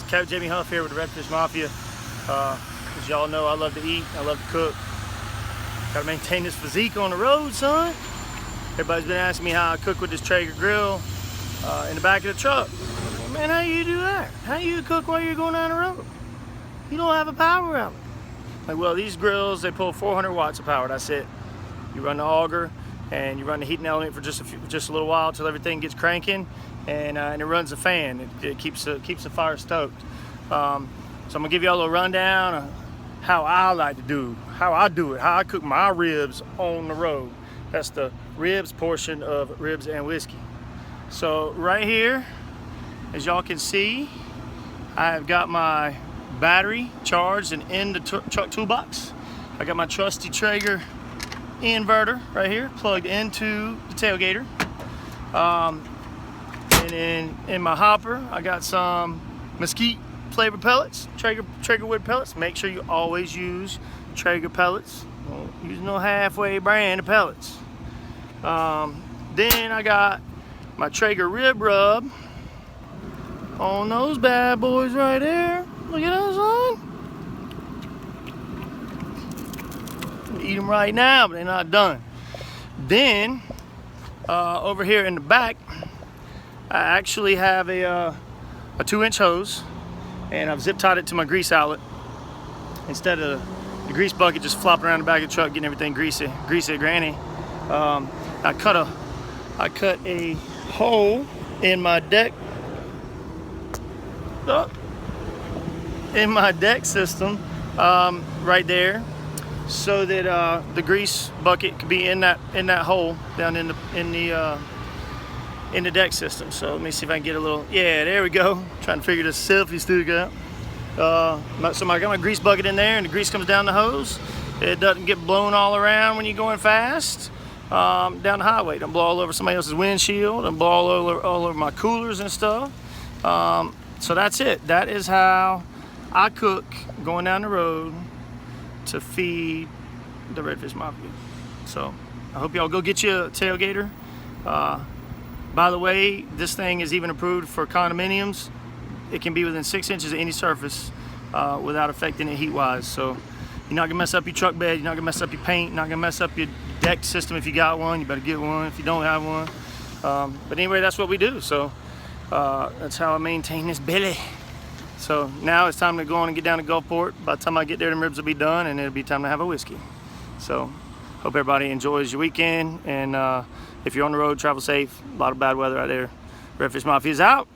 Captain Jamie Huff here with the Redfish Mafia. As y'all know, I love to eat, I love to cook. Gotta maintain this physique on the road, son. Everybody's been asking me how I cook with this Traeger grill in the back of the truck. Man, how you do that? How you cook while you're going down the road? You don't have a power outlet. Like, well, these grills, they pull 400 watts of power, that's it. You run the auger and you run the heating element for just a little while until everything gets cranking, and it runs the fan. It keeps the fire stoked. So I'm gonna give you all a little rundown of how I like to do, how I do it, how I cook my ribs on the road. That's the ribs portion of Ribs and Whiskey. So right here, as y'all can see, I've got my battery charged and in the truck toolbox. I got my trusty Traeger inverter right here plugged into the tailgater. And in my hopper, I got some mesquite flavor pellets, Traeger wood pellets. Make sure you always use Traeger pellets. Don't use no halfway brand of pellets. Then I got my Traeger rib rub on those bad boys right there. Look at those, son. Eat them right now, but they're not done. Then over here in the back, I actually have a 2-inch hose, and I've zip tied it to my grease outlet instead of the grease bucket just flopping around the back of the truck getting everything greasy granny. I cut a hole in my deck system right there, so that the grease bucket could be in that hole down in the deck system. So let me see if I can get a little, yeah, there we go. Trying to figure this selfie stick out. So I got my grease bucket in there, and the grease comes down the hose. It doesn't get blown all around when you're going fast down the highway. Don't blow all over somebody else's windshield, and blow all over my coolers and stuff. So that's it. That is how I cook going down the road to feed the Redfish Mafia. So I hope y'all go get you a tailgater. By the way, this thing is even approved for condominiums. It can be within 6 inches of any surface without affecting it heat-wise. So you're not gonna mess up your truck bed, you're not gonna mess up your paint, you're not gonna mess up your deck system. If you got one, you better get one. If you don't have one. But anyway, that's what we do. So that's how I maintain this belly. So now it's time to go on and get down to Gulfport. By the time I get there, the ribs will be done, and it'll be time to have a whiskey. So hope everybody enjoys your weekend, and if you're on the road, travel safe. A lot of bad weather out there. Redfish Mafia is out.